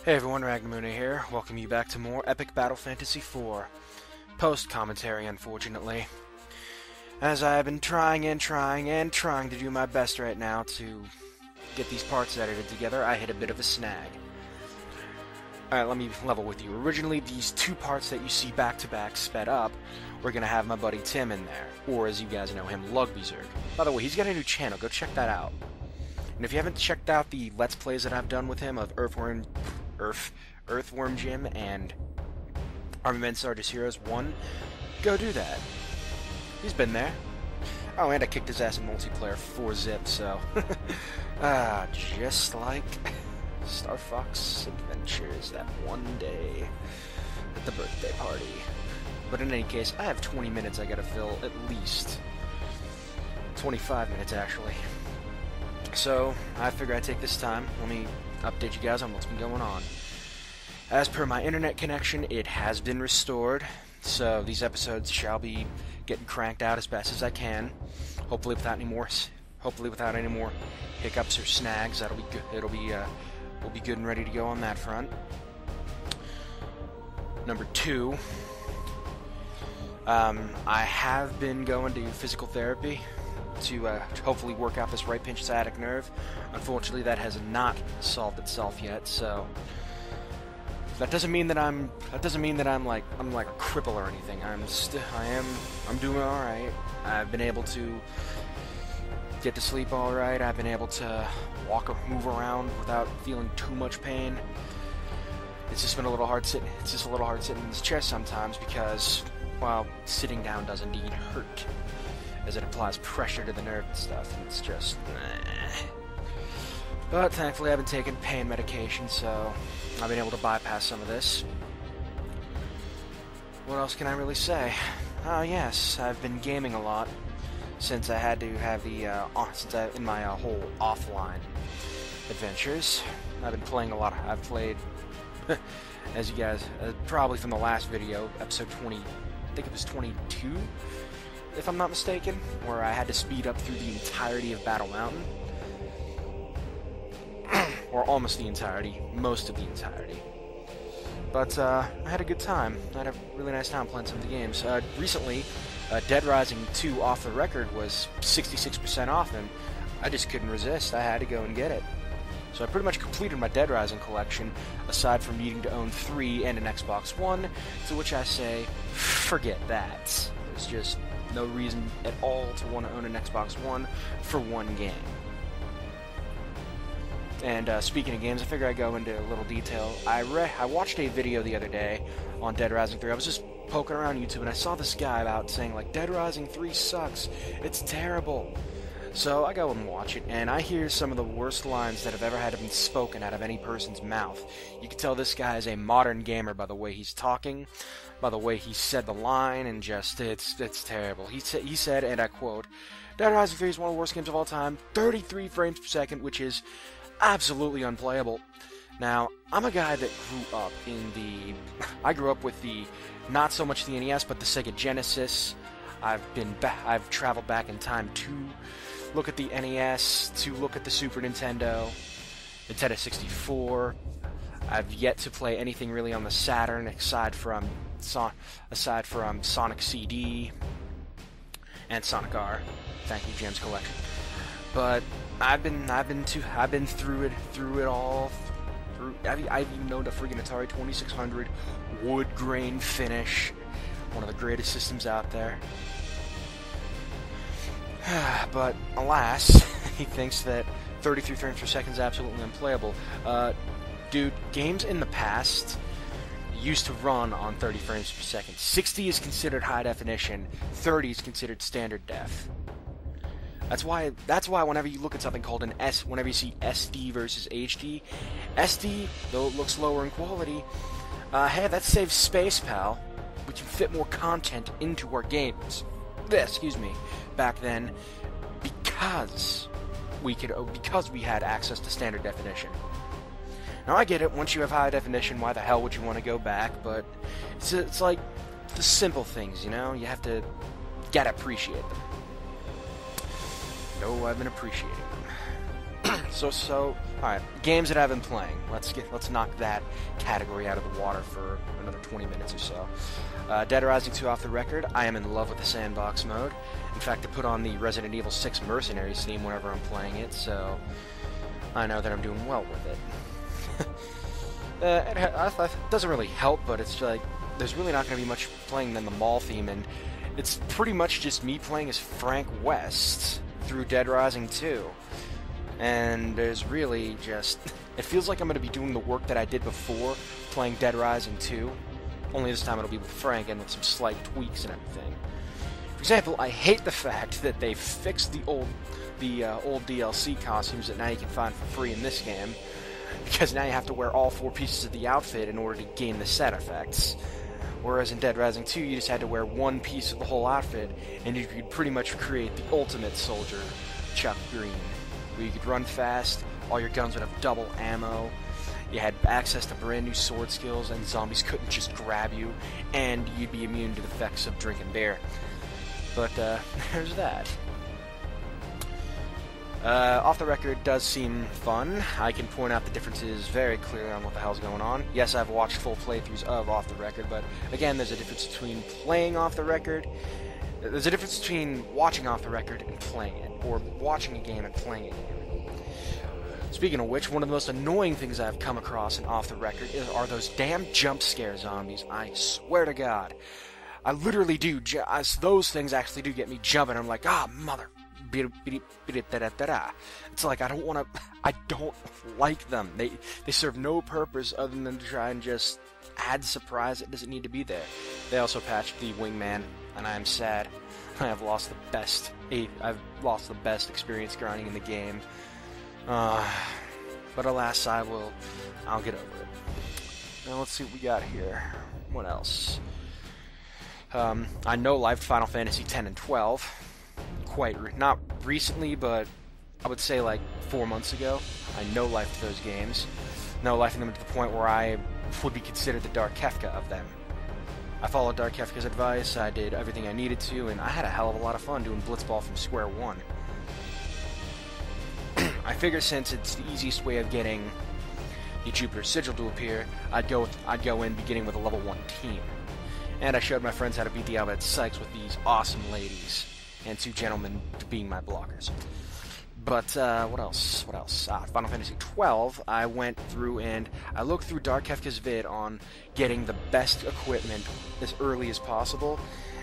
Hey everyone, Ragnamuna here. Welcome you back to more Epic Battle Fantasy IV. Post-commentary, unfortunately. As I have been trying to do my best right now to get these parts edited together, I hit a bit of a snag. Alright, let me level with you. Originally, these two parts that you see back-to-back sped up, we're going to have my buddy Tim in there. Or, as you guys know him, Lugbzurg. By the way, he's got a new channel. Go check that out. And if you haven't checked out the Let's Plays that I've done with him of Earthworm Jim and Armament Artist Heroes 1, go do that. He's been there. Oh, and I kicked his ass in multiplayer 4-zip, so... just like Star Fox Adventures that one day at the birthday party. But in any case, I have 20 minutes I gotta fill, at least. 25 minutes, actually. So, I figure I'd take this time. Let me update you guys on what's been going on. As per my internet connection, it has been restored, so these episodes shall be getting cranked out as best as I can. Hopefully without any more hiccups or snags. That'll be good. We'll be good and ready to go on that front. Number 2, I have been going to physical therapy to hopefully work out this right pinch sciatic nerve. Unfortunately, that has not solved itself yet. So that doesn't mean that I'm like a cripple or anything. I'm doing all right. I've been able to get to sleep all right. I've been able to walk or move around without feeling too much pain. It's just been a little hard sitting. It's just a little hard sitting in this chair sometimes because, well, sitting down does indeed hurt, as it applies pressure to the nerve and stuff, and it's just... But thankfully I've been taking pain medication, so I've been able to bypass some of this. What else can I really say? Oh yes, I've been gaming a lot, since I had to have the, in my whole offline adventures. I've been playing a lot. I've played, as you guys, probably from the last video, episode 20, I think it was 22? If I'm not mistaken, where I had to speed up through the entirety of Battle Mountain. Or almost the entirety, most of the entirety. But, I had a good time. I had a really nice time playing some of the games. Recently, Dead Rising 2 off the record was 66% off, and I just couldn't resist. I had to go and get it. So I pretty much completed my Dead Rising collection, aside from needing to own 3 and an Xbox One, to which I say, forget that. There's just no reason at all to want to own an Xbox One for one game. And speaking of games, I figure I'd go into a little detail. I watched a video the other day on Dead Rising 3. I was just poking around YouTube, and I saw this guy about saying, like, Dead Rising 3 sucks. It's terrible. So I go and watch it, and I hear some of the worst lines that have ever had been spoken out of any person's mouth. You can tell this guy is a modern gamer by the way he's talking, by the way he said the line, and just, it's terrible. He said, and I quote, Dead Rising 3 is one of the worst games of all time, 33 frames per second, which is absolutely unplayable. Now, I'm a guy that grew up I grew up with the, not so much the NES, but the Sega Genesis. I've traveled back in time to look at the NES, to look at the Super Nintendo, Nintendo 64. I've yet to play anything really on the Saturn aside from Sonic CD and Sonic R. Thank you, James Collection. But I've been through it all. I've even known the friggin' Atari 2600 wood grain finish, one of the greatest systems out there. But alas, he thinks that 33 frames per second is absolutely unplayable. Dude, games in the past used to run on 30 frames per second. 60 is considered high definition. 30 is considered standard def. That's why whenever you look at something called an whenever you see SD versus HD, SD, though it looks lower in quality, hey, that saves space, pal. We can fit more content into our games. Back then, because we had access to standard definition. Now I get it, once you have high definition, why the hell would you want to go back, but it's like the simple things, you know? You gotta appreciate them. No, I've been appreciating them. Alright, games that I've been playing. Let's knock that category out of the water for another 20 minutes or so. Dead Rising 2 off the record. I am in love with the sandbox mode. In fact, I put on the Resident Evil 6 Mercenaries theme whenever I'm playing it, so I know that I'm doing well with it. It doesn't really help, but it's like there's really not going to be much playing than the mall theme, and it's pretty much just me playing as Frank West through Dead Rising 2. And there's really just... It feels like I'm going to be doing the work that I did before playing Dead Rising 2, only this time it'll be with Frank and with some slight tweaks and everything. For example, I hate the fact that they fixed the old DLC costumes that now you can find for free in this game, because now you have to wear all 4 pieces of the outfit in order to gain the set effects. Whereas in Dead Rising 2, you just had to wear 1 piece of the whole outfit, and you could pretty much create the ultimate soldier, Chuck Green, where you could run fast, all your guns would have double ammo, you had access to brand new sword skills, and zombies couldn't just grab you, and you'd be immune to the effects of drinking beer. But, there's that. Off the record does seem fun. I can point out the differences very clearly on what the hell's going on. Yes, I've watched full playthroughs of Off the Record, but again, there's a difference between playing Off the Record. There's a difference between watching Off the Record and playing it, or watching a game and playing a game. Speaking of which, one of the most annoying things I've come across in Off the Record are those damn jump scare zombies. I swear to God. I literally do. Those things actually do get me jumping. I'm like, mother... It's like I don't like them. They serve no purpose other than to try and just add surprise that doesn't need to be there. They also patched the wingman, and I am sad. I've lost the best experience grinding in the game. But alas, I'll get over it. Now let's see what we got here. What else? I no-lifed Final Fantasy X and 12. Not recently, but I would say like 4 months ago. I no-lifed those games. No-lifing them to the point where I would be considered the Dark Kefka of them. I followed Dark Kefka's advice, I did everything I needed to, and I had a hell of a lot of fun doing Blitzball from square one. I figure since it's the easiest way of getting the Jupiter Sigil to appear, I'd go in beginning with a level 1 team. And I showed my friends how to beat the Alphabet Sykes with these awesome ladies, and 2 gentlemen being my blockers. But, what else? Final Fantasy XII, I went through and I looked through Dark Kefka's vid on getting the best equipment as early as possible,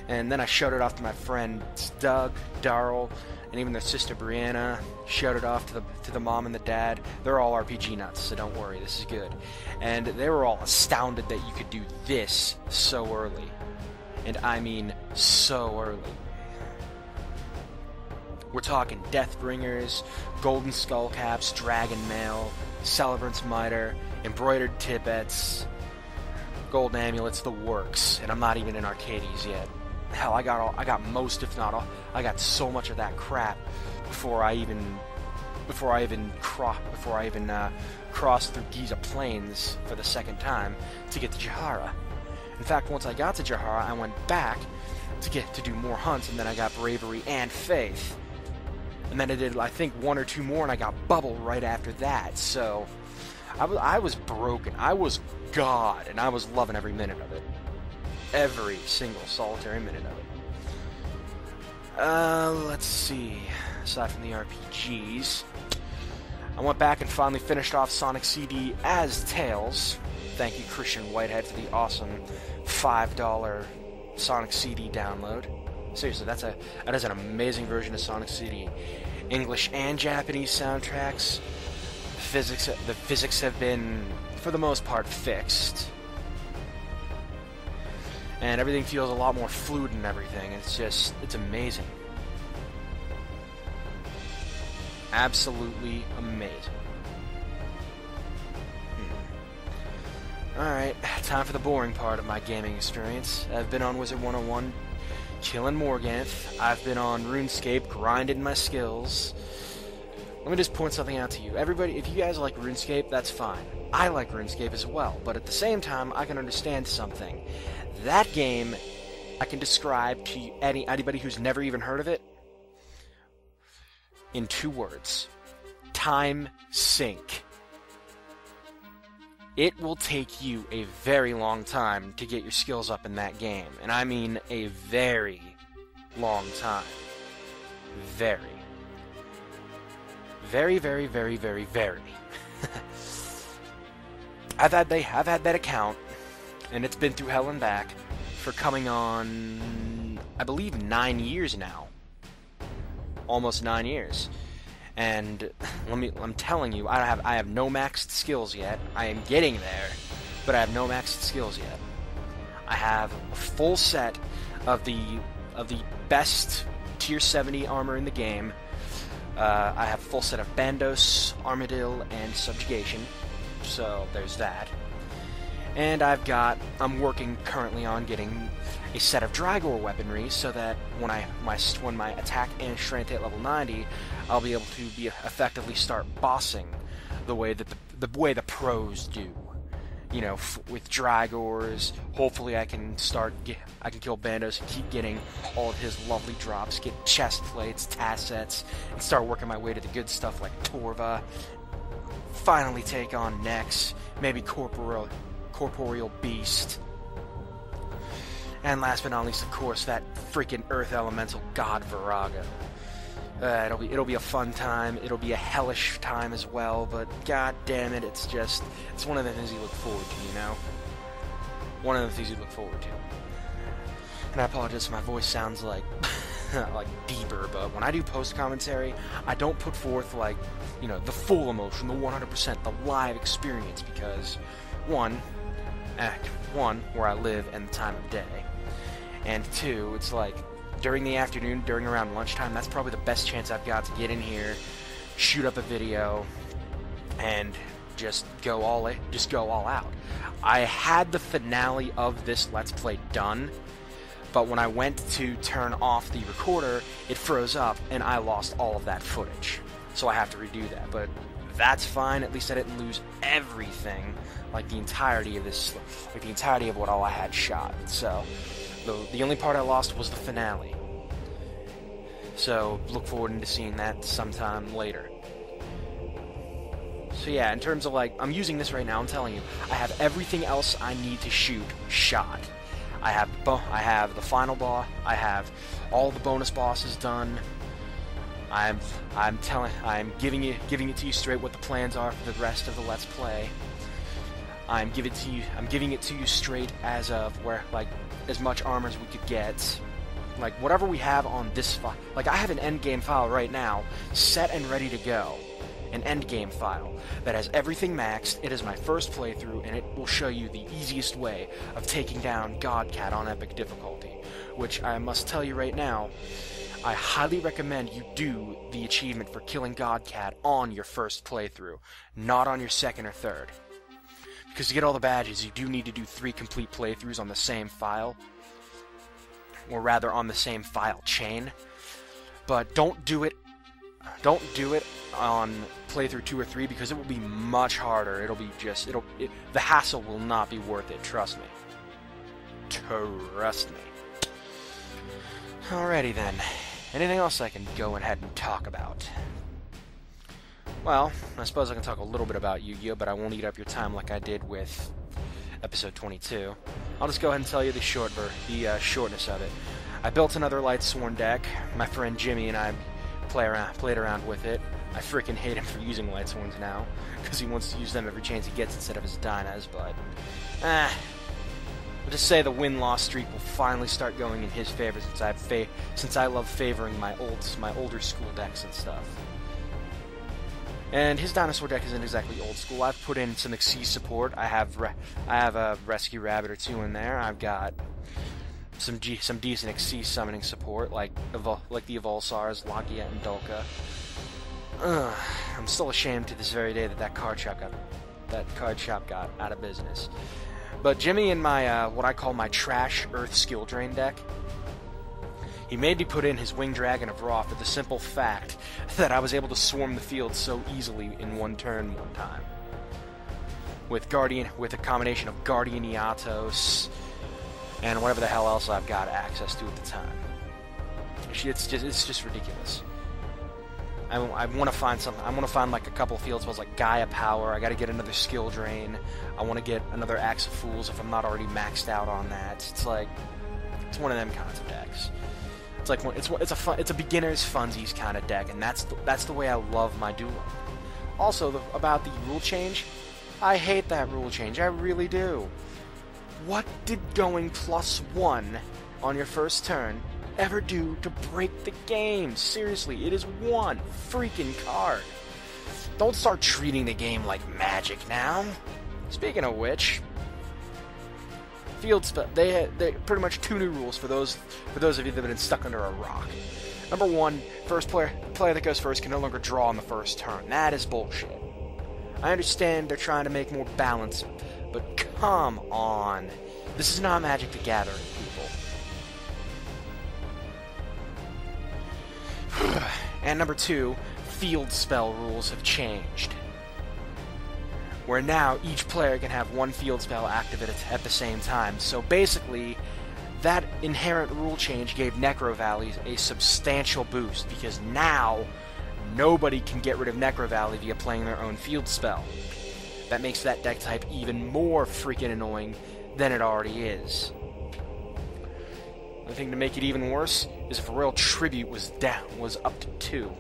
and then I showed it off to my friends Doug, Darryl, and even their sister Brianna. Showed it off to the mom and the dad. They're all RPG nuts, so don't worry, this is good. And they were all astounded that you could do this so early. And I mean so early. We're talking Deathbringers, Golden Skullcaps, Dragon Mail, Celebrant's Mitre, Embroidered Tippets, Gold Amulets, the works, and I'm not even in Arcades yet. Hell, I got most, if not all. I got so much of that crap before I even crossed through Giza Plains for the second time to get to Jahara. In fact, once I got to Jahara, I went back to do more hunts, and then I got Bravery and Faith. And then I did, I think, 1 or 2 more, and I got Bubble right after that. So, I was broken. I was God, and I was loving every minute of it. Every single solitary minute of it. Let's see. Aside from the RPGs, I went back and finally finished off Sonic CD as Tails. Thank you, Christian Whitehead, for the awesome $5 Sonic CD download. Seriously, that is an amazing version of Sonic CD. English and Japanese soundtracks. The physics have been, for the most part, fixed. And everything feels a lot more fluid and everything. It's amazing. Absolutely amazing. Alright, time for the boring part of my gaming experience. I've been on Wizard 101 killing Morganth. I've been on RuneScape grinding my skills. Let me just point something out to you. Everybody, if you guys like RuneScape, that's fine. I like RuneScape as well, but at the same time, I can understand something. That game, I can describe to anybody who's never even heard of it in 2 words. time sink. It will take you a very long time to get your skills up in that game. And I mean a very long time. Very. Very, very, very, very, very. I've had that account, and it's been through hell and back for coming on, I believe, 9 years now. Almost 9 years. And I'm telling you, I have no maxed skills yet. I am getting there, but I have no maxed skills yet. I have a full set of the best tier 70 armor in the game. I have a full set of Bandos, Armadillo, and Subjugation. So there's that. And I'm working currently on getting a set of Drygor weaponry so that when my attack and strength hit level 90, I'll be able to effectively start bossing the way that the pros do. You know, with Drygors, hopefully I can kill Bandos and keep getting all of his lovely drops, get chest plates, tassets, and start working my way to the good stuff like Torva. Finally take on Nex, maybe Corporeal Beast. And last but not least, of course, that freaking Earth Elemental God Viraga. It'll be a fun time. It'll be a hellish time as well. But god damn it, it's one of the things you look forward to, you know. One of the things you look forward to. And I apologize if my voice sounds like like deeper, but when I do post commentary, I don't put forth like, you know, the full emotion, the 100%, the live experience, because one, where I live and the time of day, and two, it's like during the afternoon, during around lunchtime, that's probably the best chance I've got to get in here, shoot up a video, and just go all out. I had the finale of this Let's Play done, but when I went to turn off the recorder, it froze up, and I lost all of that footage. So I have to redo that, but that's fine. At least I didn't lose everything, like the entirety of what all I had shot. So the only part I lost was the finale. So look forward to seeing that sometime later. So yeah, in terms of like, I'm using this right now, I'm telling you, I have everything else I need to shoot shot. I have the final boss, I have all the bonus bosses done. I'm giving it to you straight what the plans are for the rest of the Let's Play. I'm giving it to you straight as of where, like, as much armor as we could get. Like, whatever we have on this file. Like, I have an endgame file right now, set and ready to go. An endgame file that has everything maxed. It is my first playthrough, and it will show you the easiest way of taking down Godcat on epic difficulty. Which, I must tell you right now, I highly recommend you do the achievement for killing Godcat on your first playthrough, not on your second or third. Because to get all the badges, you do need to do 3 complete playthroughs on the same file. Or rather, on the same file chain. But don't do it on playthrough 2 or 3, because it will be much harder. The hassle will not be worth it, trust me. Trust me. Alrighty then. Anything else I can go ahead and talk about? Well, I suppose I can talk a little bit about Yu-Gi-Oh, but I won't eat up your time like I did with episode 22. I'll just go ahead and tell you the shortness of it. I built another Lightsworn deck. My friend Jimmy and I played around with it. I freaking hate him for using Lightsworns now, because he wants to use them every chance he gets instead of his Dynas, but I'll just say the win-loss streak will finally start going in his favor, since I love favoring my older school decks and stuff. And his dinosaur deck isn't exactly old school. I've put in some Xyz support. I have a Rescue Rabbit or 2 in there. I've got some decent Xyz summoning support, like the Evolsars, Lagia, and Dolka. I'm still ashamed to this very day that card shop got out of business. But Jimmy and my what I call my trash Earth Skill Drain deck, he made me put in his Winged Dragon of Ra for the simple fact that I was able to swarm the field so easily in one turn one time. With a combination of Guardian Yatos and whatever the hell else I've got access to at the time. It's just ridiculous. I want to find something. I want to find like a couple field spells like Gaia Power. I got to get another Skill Drain. I want to get another Axe of Fools if I'm not already maxed out on that. It's like, it's one of them kinds of decks. It's like it's a beginner's funsies kind of deck, and that's the way I love my dueling. Also, about the rule change, I hate that rule change. I really do. What did going +1 on your first turn ever do to break the game? Seriously, it is one freaking card. Don't start treating the game like Magic now. Speaking of which, field spell. They pretty much 2 new rules for those of you that have been stuck under a rock. Number 1, player that goes first can no longer draw on the first turn. That is bullshit. I understand they're trying to make more balance, but come on. This is not Magic the Gathering, people. And number 2, field spell rules have changed. Where now each player can have 1 field spell active at the same time. So basically, that inherent rule change gave Necro Valley a substantial boost, because now nobody can get rid of Necro Valley via playing their own field spell. That makes that deck type even more freaking annoying than it already is. The thing to make it even worse is if Royal Tribute was up to 2.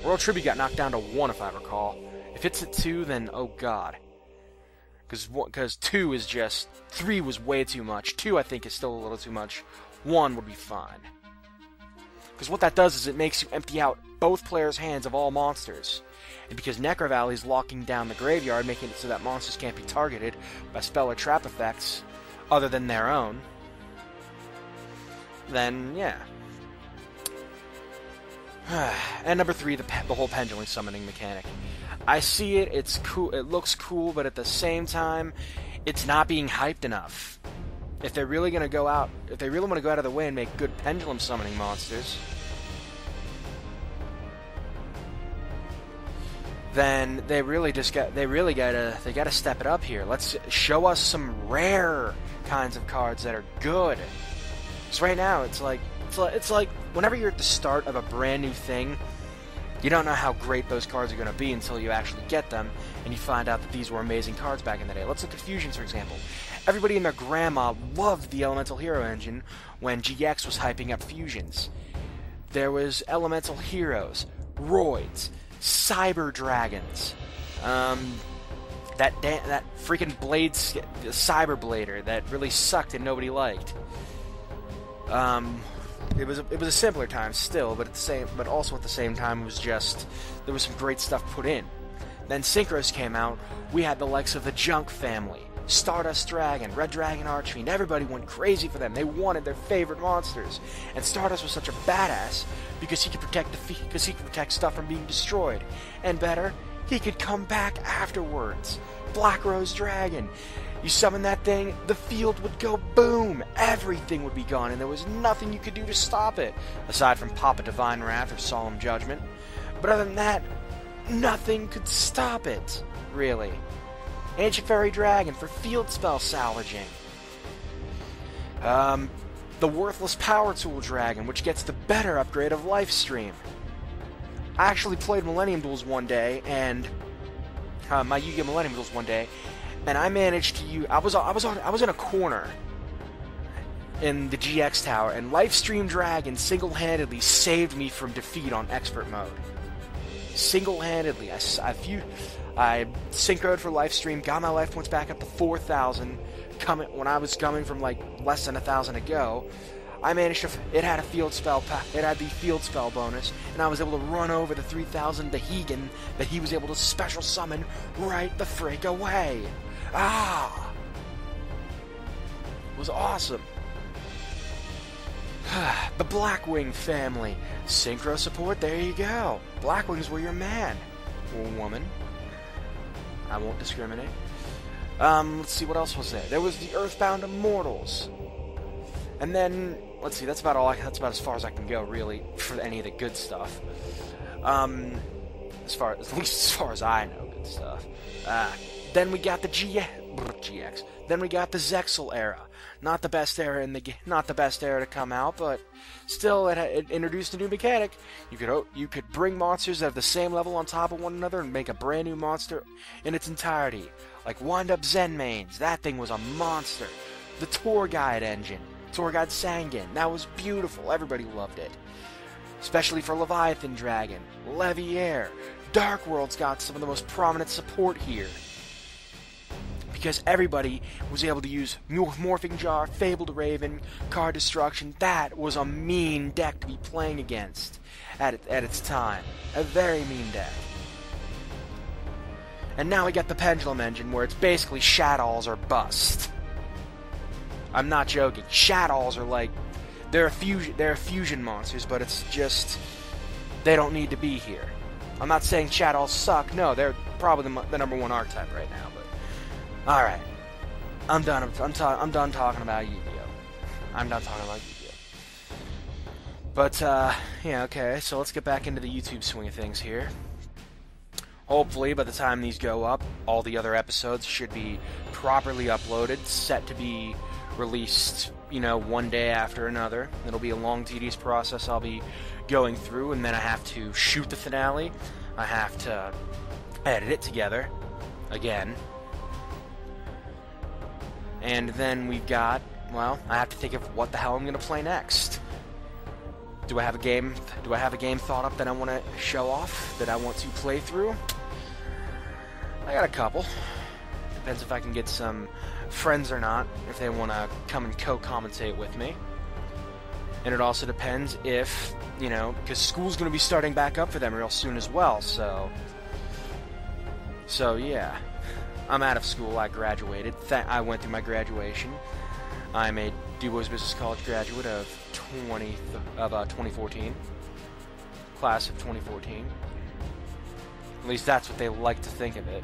Royal Tribute got knocked down to 1, if I recall. If it's at 2, then oh god. Because 2 is just... 3 was way too much. 2, I think, is still a little too much. 1 would be fine. Because what that does is it makes you empty out both players' hands of all monsters. And because Necro Valley is locking down the graveyard, making it so that monsters can't be targeted by spell or trap effects other than their own, then, yeah. And number 3, the whole pendulum summoning mechanic. I see it, it's cool, it looks cool, but at the same time, it's not being hyped enough. If they're really gonna go out, if they really want to go out of the way and make good pendulum summoning monsters, then they gotta step it up here. Let's show us some rare kinds of cards that are good. Because right now, it's like whenever you're at the start of a brand new thing, you don't know how great those cards are going to be until you actually get them, and you find out that these were amazing cards back in the day. Let's look at Fusions, for example. Everybody and their grandma loved the Elemental Hero engine when GX was hyping up Fusions. There was Elemental Heroes, Roids, Cyber Dragons, that freaking Blades, the Cyber Blader that really sucked and nobody liked. It was a simpler time still, but also at the same time, it was just, there was some great stuff put in. Then Synchros came out. We had the likes of the Junk family, Stardust Dragon, Red Dragon Archfiend. Everybody went crazy for them. They wanted their favorite monsters. And Stardust was such a badass because he could protect stuff from being destroyed. And better, he could come back afterwards. Black Rose Dragon. You summon that thing, the field would go boom, everything would be gone, and there was nothing you could do to stop it, aside from pop a Divine Wrath or Solemn Judgment. But other than that, nothing could stop it, really. Ancient Fairy Dragon for field spell salvaging. The Worthless Power Tool Dragon, which gets the better upgrade of Lifestream. I actually played Millennium Duels one day, and my Yu-Gi-Oh! Millennium Duels one day, and I managed to use. I was in a corner in the GX tower, and Lifestream Dragon single-handedly saved me from defeat on Expert mode. Single-handedly, I synchroed for Lifestream, got my life points back up to 4,000. When I was coming from like less than 1,000 to go, I managed to. It had a field spell. It had the field spell bonus, and I was able to run over the 3,000 Dahegan that he was able to special summon right the frick away. Ah, it was awesome. The Blackwing family, synchro support. There you go. Blackwings were your man or woman. I won't discriminate. Let's see, what else was there? There was the Earthbound Immortals. And then, let's see, that's about as far as I can go, really, for any of the good stuff. At least as far as I know, good stuff. Then we got the GX. Then we got the Zexal era. Not the best era not the best era to come out, but still, it introduced a new mechanic. You could bring monsters that have the same level on top of one another and make a brand new monster in its entirety. Like Wind-Up Zen Mains. That thing was a monster. The Tour Guide engine. Tour Guide Sangan. That was beautiful. Everybody loved it. Especially for Leviathan Dragon. Leviair. Dark World's got some of the most prominent support here. Because everybody was able to use Morphing Jar, Fabled Raven, Card Destruction. That was a mean deck to be playing against at its time. A very mean deck. And now we got the Pendulum engine, where it's basically Shaddolls or bust. I'm not joking. Shaddolls are like... They're fusion monsters, but it's just... They don't need to be here. I'm not saying Shaddolls suck. No, they're probably the number one archetype right now, but... Alright. I'm done talking about Yu-Gi-Oh! I'm done talking about Yu-Gi-Oh! But, yeah, okay, so let's get back into the YouTube swing of things here. Hopefully, by the time these go up, all the other episodes should be properly uploaded, set to be released, you know, one day after another. It'll be a long, tedious process I'll be going through, and then I have to shoot the finale. I have to edit it together, again. And then we've got, well, I have to think of what the hell I'm going to play next. Do I have a game thought up that I want to show off, that I want to play through? I got a couple. Depends if I can get some friends or not, if they want to come and co-commentate with me. And it also depends if, you know, because school's going to be starting back up for them real soon as well, so yeah. I'm out of school. I graduated. I went through my graduation. I'm a DuBois Business College graduate of 2014. Class of 2014. At least that's what they like to think of it.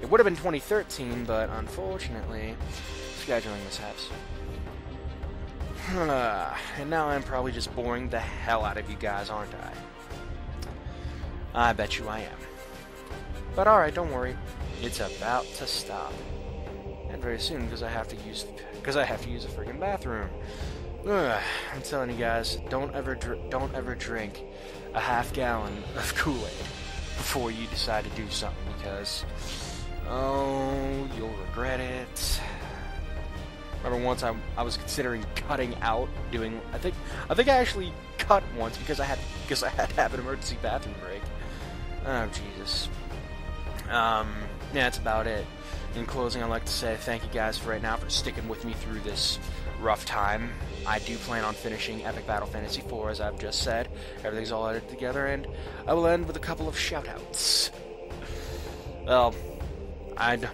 It would have been 2013, but unfortunately, scheduling mishaps. And now I'm probably just boring the hell out of you guys, aren't I? I bet you I am. But alright, don't worry. It's about to stop. And very soon, because I have to use a freaking bathroom. I'm telling you guys, don't ever drink a half gallon of Kool-Aid before you decide to do something, because you'll regret it. Remember once I was considering cutting out doing I think I actually cut once because I had to have an emergency bathroom break. Oh Jesus. Yeah, that's about it. In closing, I'd like to say thank you guys for right now for sticking with me through this rough time. I do plan on finishing Epic Battle Fantasy 4, as I've just said. Everything's all edited together, and I will end with a couple of shoutouts. Well,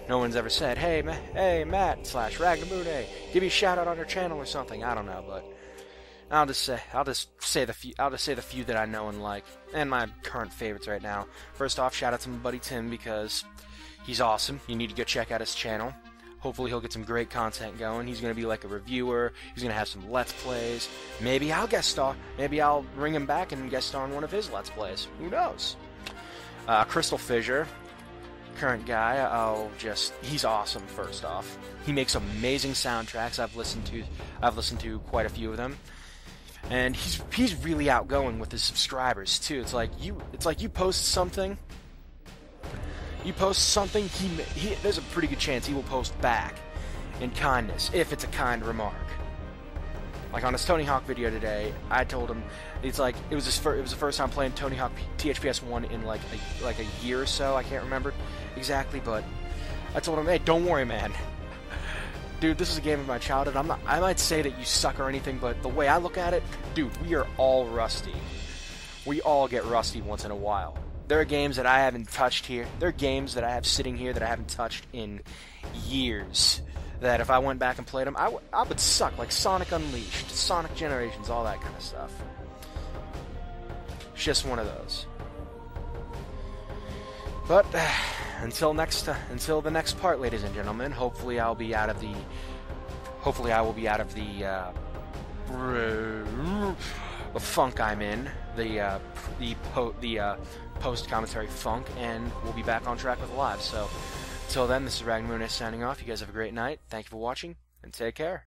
no one's ever said, hey Matt / Ragnamune, give me a shout out on your channel or something. I don't know, but I'll just say the few that I know and like, and my current favorites right now. First off, shout out to my buddy Tim, because he's awesome. You need to go check out his channel. Hopefully he'll get some great content going. He's going to be like a reviewer. He's going to have some Let's Plays. Maybe I'll guest star. Maybe I'll bring him back and guest star on one of his Let's Plays. Who knows? Crystal Fissure, current guy. He's awesome, first off. He makes amazing soundtracks. I've listened to quite a few of them. And he's really outgoing with his subscribers too. It's like you post something. There's a pretty good chance he will post back in kindness, if it's a kind remark. Like on his Tony Hawk video today, I told him it was the first time playing Tony Hawk THPS 1 in like a year or so. I can't remember exactly, but I told him, hey, don't worry, man. Dude, this is a game of my childhood. I might say that you suck or anything, but the way I look at it, dude, we are all rusty. We all get rusty once in a while. There are games that I haven't touched here. There are games that I have sitting here that I haven't touched in years. That if I went back and played them, I would suck. Like Sonic Unleashed, Sonic Generations, all that kind of stuff. It's just one of those. But until the next part, ladies and gentlemen, hopefully I will be out of the funk I'm in, the post-commentary funk, and we'll be back on track with live. So, Till then, this is Ragnamunis signing off. You guys have a great night. Thank you for watching, and take care.